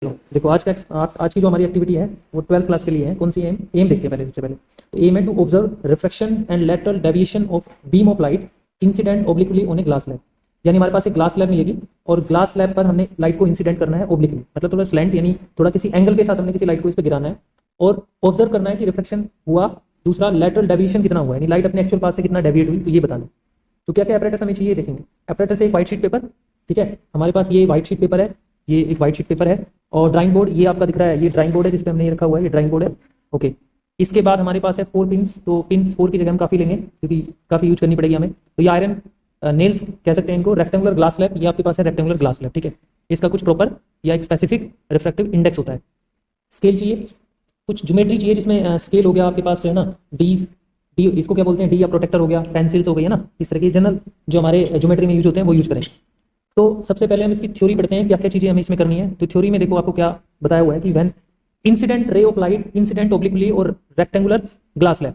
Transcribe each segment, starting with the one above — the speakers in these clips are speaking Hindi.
देखो आज की जो हमारी एक्टिविटी है वो 12th क्लास के लिए है। कौन सी एम देखते हैं पहले। सबसे पहले तो एम है to observe reflection and lateral deviation of beam of light incident obliquely on a glass slab. यानी हमारे पास एक ग्लास स्लैब मिलेगी और ग्लास स्लैब पर हमने लाइट को इंसिडेंट करना है ओब्लिकली, मतलब थोड़ा स्लैंट यानी थोड़ा किसी एंगल के साथ हमने किसी लाइट को इस पर गिराना है और ऑब्जर्व करना है कि रिफ्लेक्शन हुआ। दूसरा लेटरल डेविएशन कितना हुआ, यानी लाइट अपने एक्चुअल पाथ से कितना डेविएट हुई, तो ये बताना। तो क्या क्या एपरेटस हमें चाहिए देखेंगे। एपरेटस है एक व्हाइट शीट पेपर, ठीक है, हमारे पास ये व्हाइट शीट पेपर है, ये एक व्हाइट शीट पेपर है और ड्राइंग बोर्ड ये आपका दिख रहा है, ये ड्राइंग बोर्ड है जिस पे हमने ये रखा हुआ है, ये ड्राइंग बोर्ड है। ओके, इसके बाद हमारे पास है 4 पिंस, तो पिंस 4 की जगह हम काफ़ी लेंगे क्योंकि काफ़ी यूज करनी पड़ेगी हमें। तो ये आयरन नेल्स कह सकते हैं इनको। रेक्टेंगुलर ग्लास स्लैब, ये आपके पास है रेक्टेंगुलर ग्लास स्लैब, ठीक है, इसका कुछ प्रॉपर या एक स्पेसिफिक रिफ्रैक्टिव इंडेक्स होता है। स्केल चाहिए, कुछ ज्योमेट्री चाहिए जिसमें स्केल हो गया आपके पास है ना, डी इसको क्या बोलते हैं, डी या प्रोटेक्टर हो गया, पेंसिल्स हो गई है ना, इस तरह की जनरल जो हमारे ज्योमेट्री में यूज होते हैं वो यूज करें। तो सबसे पहले हम इसकी थ्योरी पढ़ते हैं, क्या क्या चीजें हमें इसमें करनी है। तो थ्योरी में देखो आपको क्या बताया हुआ है कि when incident ray of light incident obliquely और रेक्टेंगुलर ग्लास स्लैब,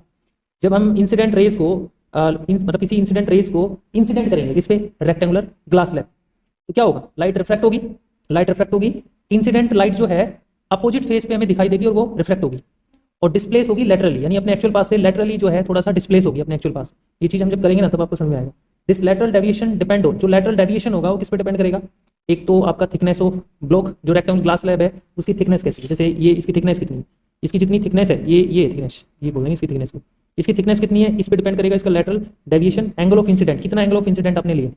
जब हम इंसिडेंट रेज को मतलब किसी इंसिडेंट रेज को इंसिडेंट करेंगे किस पे, रेक्टेंगुलर ग्लास स्लैब, तो क्या होगा, लाइट रिफ्लेक्ट होगी। लाइट रिफ्लेक्ट होगी, इंसिडेंट लाइट जो है अपोजिट फेस पे हमें दिखाई देगी और वो रिफ्लेक्ट होगी और डिस्प्लेस होगी लेटरली, यानी अपने एक्चुअल पास से लेटरली जो है थोड़ा सा डिस्प्लेस होगी अपने एक्चुअल पास। ये चीज हम जब करेंगे ना तब आपको समझ में आएगा। This lateral deviation depend on, जो लेटरल डेविएशन होगा वो किस पे डिपेंड करेगा, एक तो आपका थिकनेस ऑफ ब्लॉक, जो रेक्टेंगुलर ग्लास स्लैब है उसकी थिकनेस कैसी है, जैसे ये इसकी थिकनेस कितनी है, इसकी जितनी थिकनेस है ये थिकनेस, ये बोलेंगे इसकी थिकनेस को, इसकी थिकनेस कितनी है इस पे डिपेंड करेगा इसका lateral deviation. Angle of incident, कितना एंगल ऑफ इंसिडेंट आपने लिया।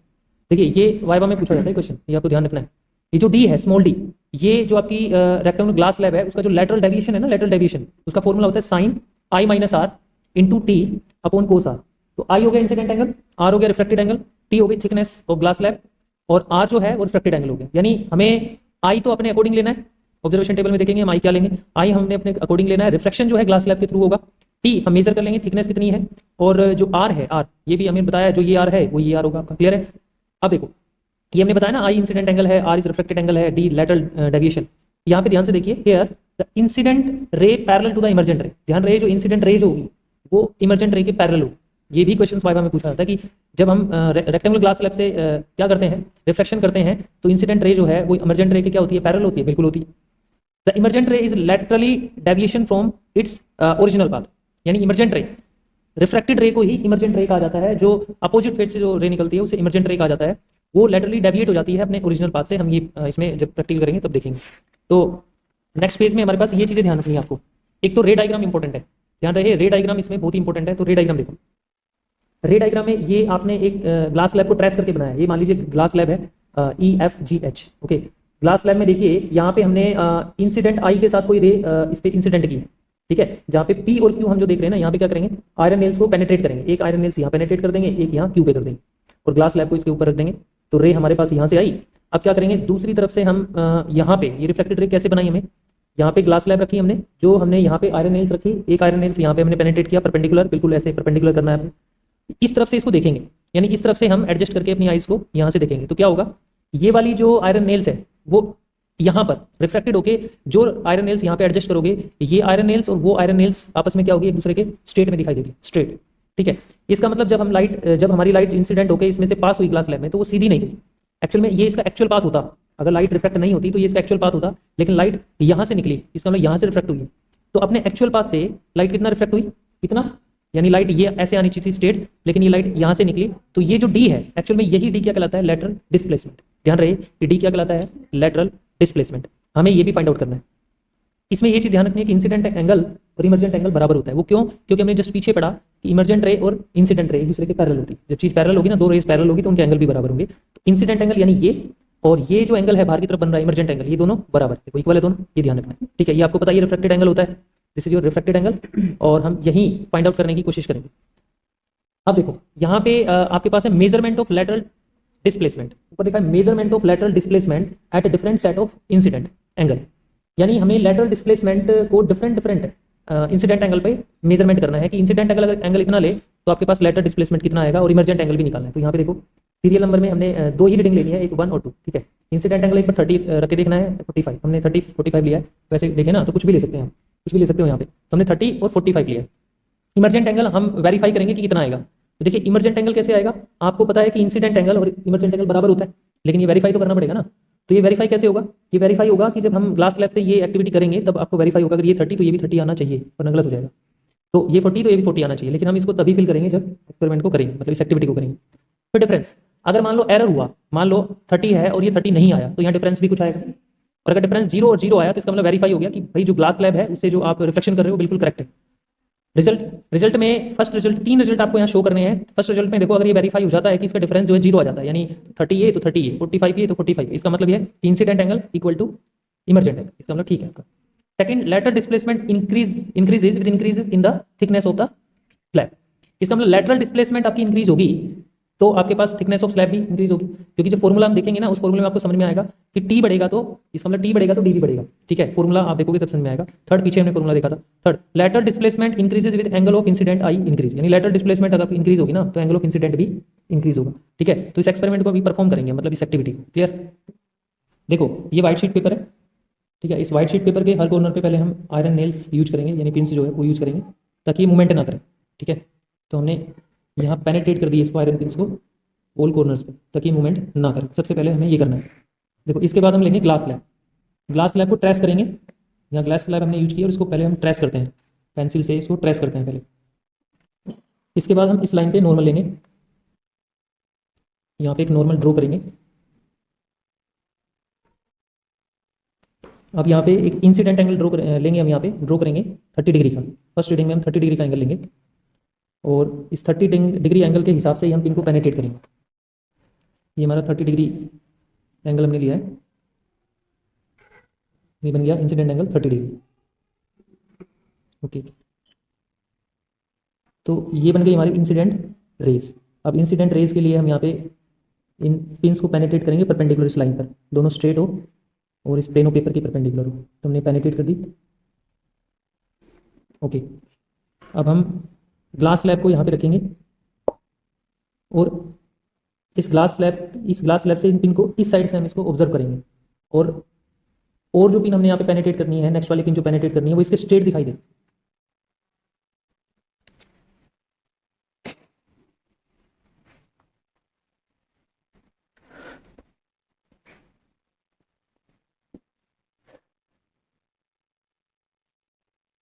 देखिए ये वाइवा में पूछा जाता है क्वेश्चन, ये आपको ध्यान रखना है। ये जो डी है स्मॉल डी, ये जो आपकी रेक्टेंगुलर ग्लास स्लैब है उसका जो लेटरल डेविएशन है ना, लेटरल डेविएशन उसका फॉर्मूला होता है sine i minus r into t upon cos r. तो आई हो गया इंसिडेंट एंगल, आर हो गया रिफ्लेक्टेड एंगल, टी हो गई थिकनेस ऑफ ग्लास स्लैब और आर जो है वो रिफ्लेक्टेड एंगल हो गया। यानी हमें आई तो अपने अकॉर्डिंग लेना है, ऑब्जर्वेशन टेबल में देखेंगे हम आई क्या लेंगे, आई हमने अपने अकॉर्डिंग लेना है। रिफ्लेक्शन जो है ग्लास स्लैब के थ्रू होगा, टी हम मेजर कर लेंगे थिकनेस कितनी है, और जो आर है आर ये भी हमें बताया, जो ये आर है वो ये आर होगा आपका। क्लियर है। अब देखो ये हमने बताया ना, आई इंसिडेंट एंगल है, आर इज रिफ्लेक्टेड एंगल है, डी लेटरल डेविएशन। यहाँ पे ध्यान से देखिए, here the incident ray parallel to the emergent ray. ध्यान रहे जो इंसिडेंट रेज होगी वो इमर्जेंट रे के पैरेलल होगी। ये भी क्वेश्चन वाइवा में पूछा जाता है कि जब हम रेक्टेंगुलर ग्लास स्लैब से क्या करते हैं, रिफ्लेक्शन करते हैं, तो इंसिडेंट रे जो है वो इमर्जेंट रे के क्या होती है, पैरेलल होती है, बिल्कुल होती है। The emergent ray is laterally deviation from its original path. यानी इमर्जेंट रे, रिफ्रैक्टेड रे को ही इमर्जेंट रे कहा जाता है, जो अपोजिट फेस से जो रे निकलती है उसे इमर्जेंट रे कहा जाता है। वो लेटरली डेविएट हो जाती है अपने ओरिजिनल पाथ से। हम ये इसमें जब प्रैक्टिकल करेंगे तब देखेंगे। तो नेक्स्ट पेज में हमारे पास ये चीजें ध्यान रखनी है आपको। एक तो रे डायग्राम इंपॉर्टेंट है, ध्यान रहे रे डायग्राम इसमें बहुत ही इंपॉर्टेंट है। तो रे डायग्राम देखो, रे डायग्राम में ये आपने एक ग्लास स्लैब को ट्रेस करके बनाया है। ये मान लीजिए ग्लास स्लैब है EFGH। ओके, ग्लास स्लैब में देखिए यहाँ पे हमने इंसिडेंट आई के साथ कोई रे इस पे इंसिडेंट की है, ठीक है। जहाँ पे P और Q हम जो देख रहे हैं ना, यहाँ पे क्या करेंगे, आयरन नेल्स को पेनिट्रेट करेंगे। एक आयरन नेल्स यहाँ पेनिट्रेट कर देंगे, एक यहाँ Q पे कर देंगे और ग्लास स्लैब को इसके ऊपर रख देंगे। तो रे हमारे पास यहाँ से आई। अब क्या करेंगे, दूसरी तरफ से हम यहाँ पे ये रिफ्लेक्टेड रे कैसे बनाई, हमें यहाँ पे ग्लास स्लैब रखी हमने, जो हमने यहाँ पे आयरन नेल्स रखी, एक आयरन नेल्स यहाँ पे हमने पेनिट्रेट किया परपेंडिकुलर, बिल्कुल ऐसे परपेंडिकुलर करना है। इस तरफ से इसको देखेंगे, यानी इस तरफ से हम एडजस्ट करके अपनी आइज को यहाँ से देखेंगे। तो क्या होगा, ये वाली जो आयरन नेल्स है वो यहाँ पर रिफ्लेक्टेड होके, जो आयरन नेल्स यहाँ पे एडजस्ट करोगे, ये आयरन नेल्स और वो आयरन नेल्स आपस में क्या होगी, एक दूसरे के स्ट्रेट में दिखाई देगी, स्ट्रेट, ठीक है। इसका मतलब जब हमारी लाइट इंसिडेंट होकर इसमें से पास हुई ग्लास स्लैब में, तो वो सीधी नहीं गई। एक्चुअल में ये इसका एक्चुअल पाथ होता, अगर लाइट रिफ्लेक्ट नहीं होती तो ये इसका एक्चुअल पाथ होता, लेकिन लाइट यहाँ से निकली, इसका मतलब यहाँ से रिफ्लेक्ट हुई है। तो अपने एक्चुअल पाथ से लाइट कितना रिफ्लेक्ट हुई, इतना, यानी लाइट ये ऐसे आनी चाहिए थी स्ट्रेट, लेकिन ये लाइट यहाँ से निकली। तो ये जो डी है, एक्चुअल में यही डी क्या कहलाता है, लेटरल डिस्प्लेसमेंट। ध्यान रहे ये डी क्या कहलाता है, लेटरल डिस्प्लेसमेंट। हमें ये भी फाइंड आउट करना है। इसमें ये चीज ध्यान रखनी है कि इंसिडेंट एंगल और इमर्जेंट एंगल बराबर होता है। वो क्यों, क्योंकि हमने जस्ट पीछे पढ़ा कि इमर्जेंट रे और इंसिडेंट रे एक दूसरे के पैरेलल होती है। जब चीज पैरेलल होगी ना, दो रेस पैरेलल होगी तो उनके एंगल भी बराबर होंगे। तो इंसिडेंट एंगल यानी ये, और ये जो एंगल है बाहर की तरफ बन रहा है इमर्जेंट एंगल, ये दोनों बराबर है, इक्वल है दोनों, ये ध्यान रखना है, ठीक है। ये आपको पता है ये रिफ्लेक्टेड एंगल होता है, this is your reflected angle, और हम यही फाइंड आउट करने की कोशिश करेंगे। अब देखो यहाँ पे आपके पास है मेजरमेंट ऑफ लेटरल डिस्प्लेसमेंट। ऊपर देखा है measurement of lateral displacement at a different set of incident angle. यानी हमें लेटरल डिस्प्लेसमेंट को डिफरेंट इंसिडेंट एंगल पे मेजरमेंट करना है कि इंसिडेंट एंगल इतना ले तो आपके पास लेटरल डिस्प्लेसमेंट कितना आएगा, और इमर्जेंट एंगल भी निकालना है। तो यहाँ पे देखो सीरियल नंबर में हमने दो ही रीडिंग लेनी है, एक 1 और 2, ठीक है। इंसिडेंट एंगल एक पर 30 रख के देखना है, 45 हमने 30 45 लिया है। वैसे देखें ना तो कुछ भी ले सकते हैं, कुछ भी ले सकते हो यहाँ पे। तो हमने 30 और 45 लिया है। इमर्जेंट एंगल हम वेरीफाई करेंगे कि कितना आएगा। तो देखिए इमर्जेंट एंगल कैसे आएगा, आपको पता है कि इंसिडेंट एंगल और इमर्जेंट एंगल बराबर होता है, लेकिन ये वेरीफाई तो करना पड़ेगा ना। तो ये वेरीफाई कैसे होगा? ये वेरीफाई होगा कि जब हम ग्लास लैब से ये एक्टिविटी करेंगे तब आपको वेरीफाई होगा, अगर ये 30 तो ये भी 30 आना चाहिए, वरना गलत हो जाएगा। तो ये 40 तो ये भी 40 आना चाहिए, लेकिन हम इसको तभी फिल करेंगे जब एक्सपेरिमेंट को करेंगे, मतलब इस एक्टिविटी को करेंगे। फिर डिफरेंस, अगर मान लो एरर हुआ, मान लो 30 है और ये 30 नहीं आया, तो यहाँ डिफरेंस भी कुछ आएगा। और अगर डिफरेंस 0 और 0 आया तो इसका मतलब वेरीफाई हो गया कि भाई जो ग्लास लैब है उससे जो आप रिफ्लेक्शन कर रहे हो बिल्कुल करेक्ट है। रिजल्ट में फर्स्ट रिजल्ट, 3 रिजल्ट आपको यहाँ शो करने हैं। फर्स्ट रिजल्ट में देखो, अगर ये वेरीफाई हो जाता है कि इसका डिफरेंस जो है 0 आ जाता है, यानी 30 ये तो 30 ये, 45 ये तो 45, इसका मतलब ये है incident angle equal to emergent angle, इसका मतलब ठीक है आपका। Second, lateral displacement increases with increases in the thickness of the slab. इसका मतलब लेटरल डिस्प्लेसमेंट आपकी इंक्रीज होगी तो आपके पास थिकनेस ऑफ स्लैब भी इंक्रीज होगी, क्योंकि जब फॉर्मूला हम देखेंगे ना, उस फॉर्मूले में आपको समझ में आएगा कि टी बढ़ेगा तो इसका मतलब टी बढ़ेगा तो डी भी बढ़ेगा। ठीक है, फॉर्मूला आप देखोगे तब समझ में आएगा। थर्ड, पीछे हमने फॉर्मूला देखा था। Third, lateral displacement increases with angle of incident I increase, यानी लेटरल डिस्प्लेसमेंट अगर इंक्रीज होगी ना तो एंगल ऑफ इंसिडेंट भी इंक्रीज होगा। ठीक है, तो इस एक्सपेरिमेंट को भी परफॉर्म करेंगे, मतलब इस एक्टिविटी को। क्लियर? देखो ये व्हाइट शीट पेपर है। ठीक है, इस व्हाइट शीट पेपर के हर कॉर्नर पे पहले हम आयरन नेल्स यूज करेंगे, यानी पिंस जो है वो यूज करेंगे ताकि ये मूवमेंट ना करें। ठीक है, तो हमने यहाँ पेनिट्रेट कर दी इसको, आयरन पिंस को ऑल कॉर्नर्स पे, ताकि मूवमेंट ना करें। सबसे पहले हमें ये करना है। देखो इसके बाद हम लेंगे ग्लास स्लैब। ग्लास स्लैब को ट्रेस करेंगे। यहाँ ग्लास स्लैब हमने यूज किया और इसको पहले हम ट्रेस करते हैं, पेंसिल से इसको ट्रेस करते हैं पहले। इसके बाद हम इस लाइन पे नॉर्मल लेंगे, यहाँ पे एक नॉर्मल ड्रॉ करेंगे। अब यहाँ पे एक इंसिडेंट एंगल लेंगे, हम यहाँ पे ड्रॉ करेंगे 30 डिग्री का। फर्स्ट रीडिंग में हम 30 डिग्री का एंगल लेंगे और इस 30 डिग्री एंगल के हिसाब से ही हम पिन को पेनिट्रेट करेंगे। ये हमारा 30 डिग्री एंगल हमने लिया है, ये बन गया इंसिडेंट एंगल 30 डिग्री। ओके, तो ये बन गई हमारी इंसिडेंट रेज। अब इंसिडेंट रेज के लिए हम यहाँ पे इन पिंस को पेनिट्रेट करेंगे परपेंडिकुलर इस लाइन पर, दोनों स्ट्रेट हो और इस प्लेन ऑफ पेपर के परपेंडिकुलर हो। तो हमने पेनिट्रेट कर दी। ओके, अब हम ग्लास स्लैब को यहाँ पे रखेंगे और इस ग्लास स्लैब से इन पिन को इस साइड से हम इसको ऑब्जर्व करेंगे और जो पिन हमने यहाँ पे पेनिट्रेट करनी है, नेक्स्ट वाली पिन जो पेनिट्रेट करनी है वो इसके स्ट्रेट दिखाई दे।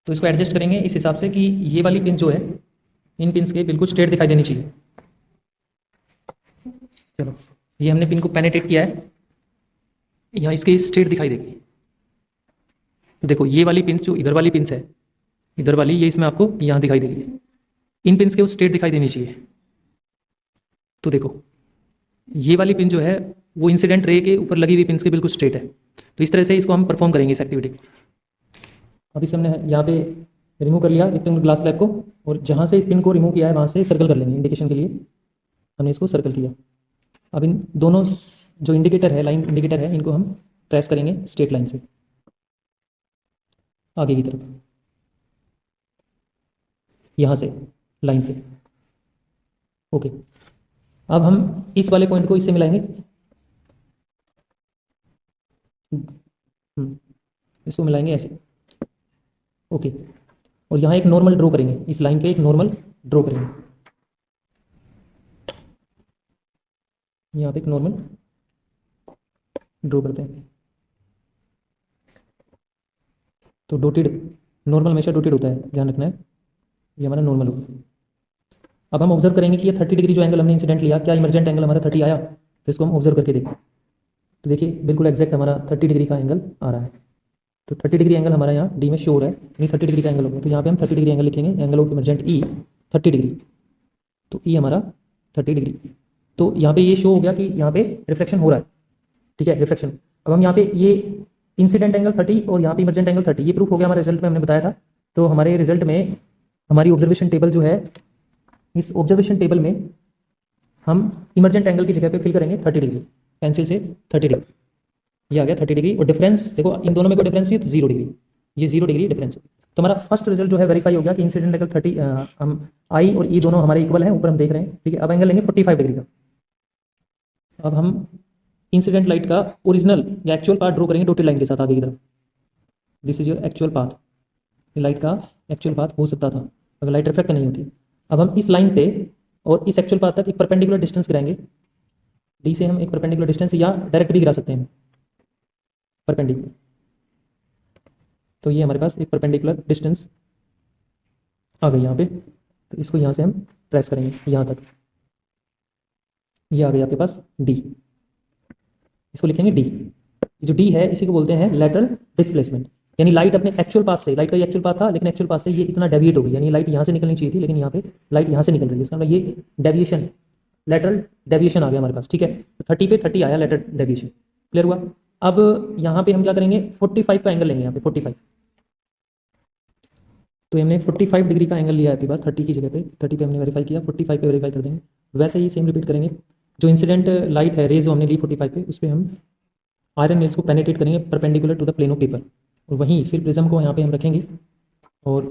तो इसको एडजस्ट करेंगे इस हिसाब से कि ये वाली पिन जो है इन पिन्स के बिल्कुल स्ट्रेट दिखाई देनी चाहिए। चलो, ये हमने पिन को पेनिट्रेट किया है, यहाँ इसके स्ट्रेट दिखाई देगी। देखो ये वाली पिंस जो इधर वाली पिंस है, इधर वाली, ये इसमें आपको यहाँ दिखाई देगी। इन पिंस के वो स्ट्रेट दिखाई देनी चाहिए। तो देखो ये वाली पिन जो है वो इंसिडेंट रे के ऊपर लगी हुई पिंस के बिल्कुल स्ट्रेट है। तो इस तरह से इसको हम परफॉर्म करेंगे इस एक्टिविटी को। अब इसे हमने यहाँ पे रिमूव कर लिया रेक्टेंगुलर ग्लास स्लैब को, और जहाँ से इस पिन को रिमूव किया है वहाँ से सर्कल कर लेंगे इंडिकेशन के लिए। हमने इसको सर्कल किया। अब इन दोनों जो इंडिकेटर है, लाइन इंडिकेटर है, इनको हम ट्रेस करेंगे स्ट्रेट लाइन से आगे की तरफ, यहाँ से लाइन से। ओके, अब हम इस वाले पॉइंट को इससे मिलाएंगे, इसको मिलाएंगे ऐसे। ओके, और यहाँ एक नॉर्मल ड्रॉ करेंगे, इस लाइन पे एक नॉर्मल ड्रॉ करेंगे, यहाँ पे एक नॉर्मल ड्रॉ करते हैं। तो डॉटेड, नॉर्मल हमेशा डॉटेड होता है, ध्यान रखना है, ये हमारा नॉर्मल होगा। अब हम ऑब्जर्व करेंगे कि ये 30 डिग्री जो एंगल हमने इंसिडेंट लिया, क्या इमर्जेंट एंगल हमारा 30 आया? तो इसको हम ऑब्जर्व करके देखें। तो देखिए बिल्कुल एग्जैक्ट हमारा 30 डिग्री का एंगल आ रहा है। तो 30 डिग्री एंगल हमारा यहाँ डी में शो हो रहा है, यानी 30 डिग्री का एंगल होगा। तो यहाँ पे हम 30 डिग्री एंगल लिखेंगे, angle of emergent E 30 degree. तो ई हमारा 30 डिग्री। तो यहाँ पे ये शो हो गया कि यहाँ पे रिफ्लेक्शन हो रहा है। ठीक है, रिफ्लेक्शन। अब हम यहाँ पे ये इंसिडेंट एंगल 30 और यहाँ पे इमर्जेंट एंगल 30, ये प्रूफ हो गया हमारे रिजल्ट में, हमने बताया था। तो हमारे रिजल्ट में हमारी ऑब्जर्वेशन टेबल जो है, इस ऑब्जर्वेशन टेबल में हम इमर्जेंट एंगल की जगह पे फिल करेंगे 30 डिग्री, पेंसिल से 30 डिग्री, ये आ गया 30 डिग्री। और डिफरेंस देखो इन दोनों में कोई डिफरेंस नहीं है, तो 0 डिग्री, ये 0 डिग्री डिफरेंस। तो हमारा फर्स्ट रिजल्ट जो है वेरीफाई हो गया कि इंसिडेंट एंगल 30, हम आई और ई दोनों हमारे इक्वल हैं, ऊपर हम देख रहे हैं। ठीक है, अब एंगल लेंगे 45 डिग्री का। अब हम इंसिडेंट लाइट का ओरिजिनल या एक्चुअल पार्ट ड्रॉ करेंगे डॉटेड लाइन के साथ आगे की तरफ। This is your actual path, ये लाइट का एक्चुअल पाथ हो सकता था अगर लाइट रिफ्लेक्ट नहीं होती। अब हम इस लाइन से और इस एक्चुअल पाथ तक एक परपेंडिकुलर डिस्टेंस गिराएंगे, डी से हम एक परपेंडिकुलर डिस्टेंस, या डायरेक्ट भी गिरा सकते हैं। परपेंडिकुलर। तो ये हमारे पास एक परपेंडिकुलर डिस्टेंस आ गई यहाँ पे। तो इसको यहाँ से हम ट्रेस करेंगे यहाँ तक, ये आ गई आपके पास डी, इसको लिखेंगे डी। जो डी है इसी को बोलते हैं लेटरल डिस्प्लेसमेंट, यानी लाइट अपने एक्चुअल पाथ से, लाइट का ये एक्चुअल पाथ था लेकिन एक्चुअल पाथ से ये इतना डेविएट हो गई, यानी लाइट यहाँ से निकलनी चाहिए थी लेकिन यहाँ पे लाइट यहाँ से निकल रही है, इसका मतलब ये डेविएशन, लेटरल डेविएशन आ गया हमारे पास। ठीक है, तो 30 पे 30 आया लेटरल डेविएशन, क्लियर हुआ। अब यहाँ पे हम क्या करेंगे, 45 का एंगल लेंगे यहाँ पे 45। तो हमने 45 डिग्री का एंगल लिया है आपकी बार 30 की जगह पे, 30 पे हमने वेरीफाई किया, 45 पे वेरीफाई कर देंगे। वैसे ही सेम रिपीट करेंगे, जो इंसिडेंट लाइट है, रेज जो हमने ली 45 पे, उस पर हम आयरन नेल्स को पेनिट्रेट करेंगे perpendicular to the plane of paper, और वहीं फिर प्रिज्म को यहाँ पे हम रखेंगे, और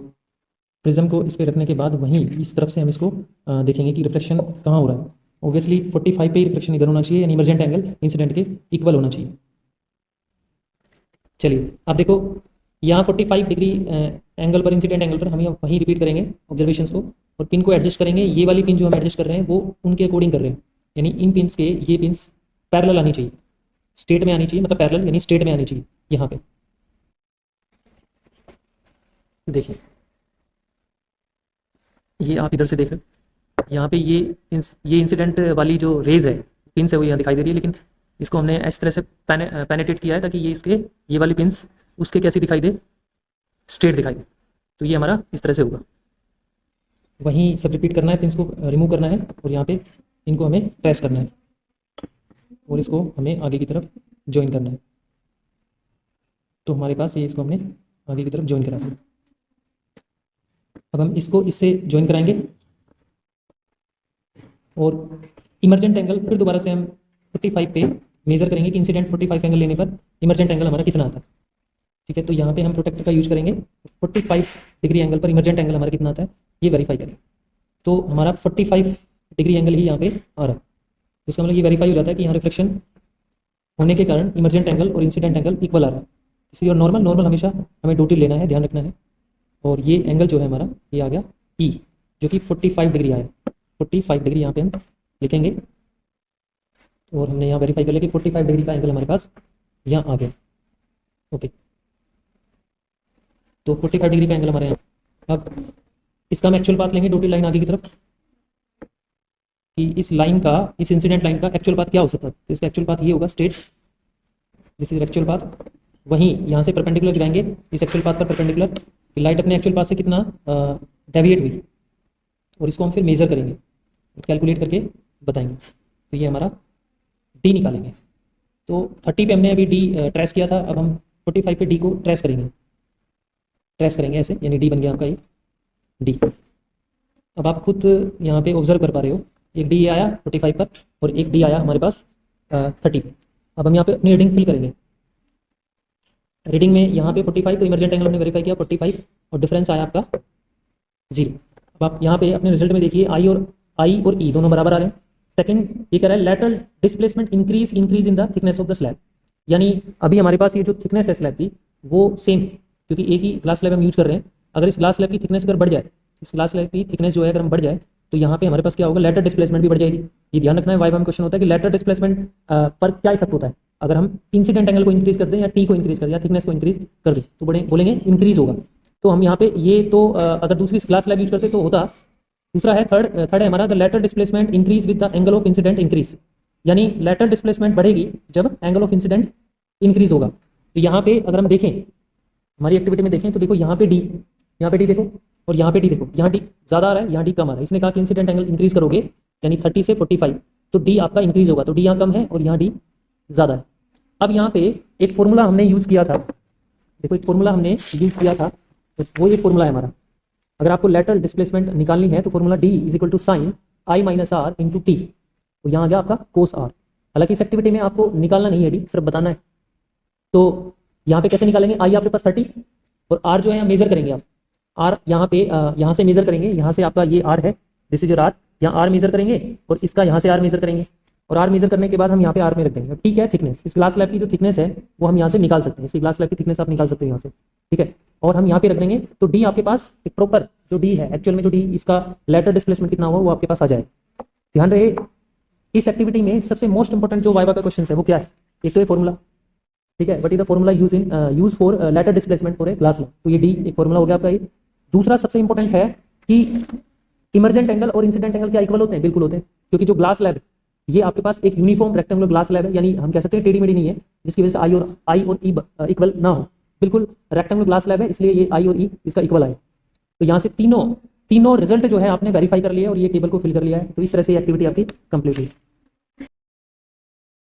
प्रिज्म को इस पर रखने के बाद वहीं इस तरफ से हम इसको देखेंगे कि रिफ्लेक्शन कहाँ हो रहा है। ऑब्वियसली 45 पे रिफ्लेक्शन इधर होना चाहिए, यानी इमरजेंट एंगल इंसिडेंट के इक्वल होना चाहिए। चलिए अब देखो, यहाँ 45 डिग्री एंगल पर, इंसिडेंट एंगल पर हम वहीं रिपीट करेंगे ऑब्जर्वेशंस को, और पिन को एडजस्ट करेंगे। ये वाली पिन जो हम एडजस्ट कर रहे हैं वो उनके अकॉर्डिंग कर रहे हैं, यानी इन पिन्स के ये पिन्स पैरेलल आनी चाहिए, स्ट्रेट में आनी चाहिए, मतलब पैरेलल यानी स्ट्रेट में आनी चाहिए। यहाँ पे देखिए, ये आप इधर से देख रहे हैं, यहाँ पे ये इंसिडेंट वाली जो रेज है, पिन्स है, वो यहाँ दिखाई दे रही है, लेकिन इसको हमने इस तरह से पेनेट्रेट किया है ताकि ये इसके, ये वाली पिन्स उसके कैसी दिखाई दे, स्ट्रेट दिखाई दे। तो ये हमारा इस तरह से होगा। वहीं सब रिपीट करना है, पिन्स को रिमूव करना है, और यहाँ पे इनको हमें प्रेस करना है, और इसको हमें आगे की तरफ ज्वाइन करना है। तो हमारे पास ये, इसको हमने आगे की तरफ ज्वाइन करा दिया। अब हम इसको इससे ज्वाइन कराएंगे, और इमरजेंट एंगल फिर दोबारा से हम 45 पे मेजर करेंगे कि इंसिडेंट 45 एंगल लेने पर इमरजेंट एंगल हमारा कितना आता है। ठीक है, तो यहाँ पे हम प्रोटेक्टर का यूज करेंगे, 45 डिग्री एंगल पर इमरजेंट एंगल हमारा कितना आता है ये वेरीफाई करें। तो हमारा 45 डिग्री एंगल ही यहाँ पे आ रहा है, इसका मतलब ये वेरीफाई हो जाता है कि यहाँ रिफ्लेक्शन होने के कारण इमरजेंट एंगल और इंसिडेंट एंगल इक्वल आ रहा है। इसलिए और नॉर्मल हमेशा हमें ड्यूटी लेना है, ध्यान रखना है। और ये एंगल जो है हमारा, ये आ गया ई, जो कि 45 डिग्री आया, 45 डिग्री यहाँ पे हम लिखेंगे, और हमने यहाँ वेरीफाई कर लिया कि 45 डिग्री का एंगल हमारे पास यहाँ आ गया। ओके, तो 45 डिग्री का एंगल हमारे यहाँ। अब इसका हम एक्चुअल पाथ लेंगे, डॉटेड लाइन आगे की तरफ, कि इस लाइन का, इस इंसिडेंट लाइन का एक्चुअल पाथ क्या हो सकता है। तो इसका एक्चुअल पाथ ये होगा straight, this is actual path. वहीं यहाँ से परपेंडिकुलर गिराएंगे इस एक्चुअल पाथ पर परपेंडिकुलर, लाइट अपने एक्चुअल पाथ से कितना डेविएट हुई, और इसको हम फिर मेजर करेंगे, कैलकुलेट करके बताएंगे। तो ये हमारा डी निकालेंगे। तो 30 पे हमने अभी डी ट्रेस किया था, अब हम 45 पे डी को ट्रेस करेंगे, ऐसे, यानी डी बन गया आपका ये डी। अब आप खुद यहाँ पे ऑब्जर्व कर पा रहे हो, एक डी आया 45 पर और एक डी आया हमारे पास 30 पे। अब हम यहाँ पे अपनी रीडिंग फिल करेंगे। रीडिंग में यहाँ पे 45, तो इमरजेंट एंगल हमने वेरीफाई किया 45, और डिफरेंस आया आपका 0। अब आप यहाँ पे अपने रिजल्ट में देखिए, आई और ई दोनों बराबर आ रहे हैं। सेकंड ये कह रहा है lateral displacement increase in the thickness of the slab, यानी अभी हमारे पास ये जो थिकनेस है स्लैब की वो सेम, क्योंकि एक ही ग्लास स्लैब हम यूज कर रहे हैं। अगर इस ग्लास स्लैब की थिकनेस अगर बढ़ जाए, इस ग्लास स्लैब की थिकनेस जो है अगर हम बढ़ जाए, तो यहाँ पे हमारे पास क्या होगा, लेटरल डिस्प्लेसमेंट भी बढ़ जाएगी। ये ध्यान रखना है, वाइवा में क्वेश्चन होता है कि लेटरल डिस्प्लेसमेंट पर क्या इफेक्ट होता है अगर हम इंसिडेंट एंगल को इंक्रीज कर दें, या टी को इंक्रीज कर दें, या थिकनेस को इंक्रीज कर दें, तो बोलेंगे इंक्रीज होगा। तो हम यहाँ पे ये तो अगर दूसरी ग्लास स्लैब यूज करते तो होता। दूसरा है थर्ड है हमारा, the lateral displacement increase with the angle of incident increase, यानी लेटरल डिस्प्लेसमेंट बढ़ेगी जब एंगल ऑफ इंसिडेंट इंक्रीज होगा। तो यहाँ पे अगर हम देखें, हमारी एक्टिविटी में देखें, तो देखो यहाँ पे डी देखो, और यहाँ पे डी देखो, यहाँ डी ज़्यादा आ रहा है, यहाँ डी कम आ रहा है। इसने कहा कि इंसिडेंट एंगल इंक्रीज करोगे, यानी 30 से 45, तो डी आपका इंक्रीज होगा, तो डी यहाँ कम है और यहाँ डी ज़्यादा है। अब यहाँ पे एक फॉर्मूला हमने यूज़ किया था, देखो एक फॉर्मूला हमने यूज़ किया था, तो वो ये फॉर्मूला है हमारा। अगर आपको लेटरल डिस्प्लेसमेंट निकालनी है तो formula d is equal to sine i minus r into t, तो यहाँ आ गया आपका कोस आर। हालांकि इस एक्टिविटी में आपको निकालना नहीं है डी, सिर्फ बताना है। तो यहाँ पे कैसे निकालेंगे, आई आपके पास 30 और आर जो है मेजर करेंगे आप, आर यहाँ पे यहाँ से मेजर करेंगे, यहाँ से आपका ये आर है, दिस इज योर आर, यहाँ आर मेजर करेंगे और इसका यहाँ से आर मेजर करेंगे, और आर मेजर करने के बाद हम यहाँ पे आर में रख देंगे। ठीक है, थिकनेस, इस ग्लास स्लैब की जो थिकनेस है वो हम यहाँ से निकाल सकते हैं, इसकी ग्लास स्लैब की थिकनेस आप निकाल सकते हैं यहाँ से, ठीक है, और हम यहाँ पे रख देंगे। तो डी आपके पास एक प्रॉपर जो डी है, एक्चुअल में जो डी इसका लेटरल डिस्प्लेसमेंट कितना हुआ वो आपके पास आ जाए। ध्यान रहे, इस एक्टिविटी में सबसे मोस्ट इंपॉर्टेंट जो वाइवा का क्वेश्चन है वो क्या है, एक तो ये फॉर्मूला, ठीक है, what is the formula use for later displacement for a glass lab. तो ये डी एक फॉर्मूला हो गया आपका। ये दूसरा सबसे इंपॉर्टेंट है कि इमरजेंट एंगल और इंसिडेंट एंगल क्या इक्वल होते हैं? बिल्कुल होते हैं, क्योंकि जो ग्लास लैब ये आपके पास एक यूनिफॉर्म रेक्टेंगुलर ग्लास लैब है, यानी हम कह सकते हैं टेढ़ी मेढ़ी नहीं है, जिसकी वजह से आई और ई इक्वल ना हो। बिल्कुल रेक्टेंगुलर ग्लास लैब है, इसलिए ये आई और ई इसका इक्वल आए। तो यहाँ से तीनों रिजल्ट जो है आपने वेरीफाई कर लिया और ये टेबल को फिल कर लिया है। तो इस तरह से एक्टिविटी आपकी कंप्लीट हुई।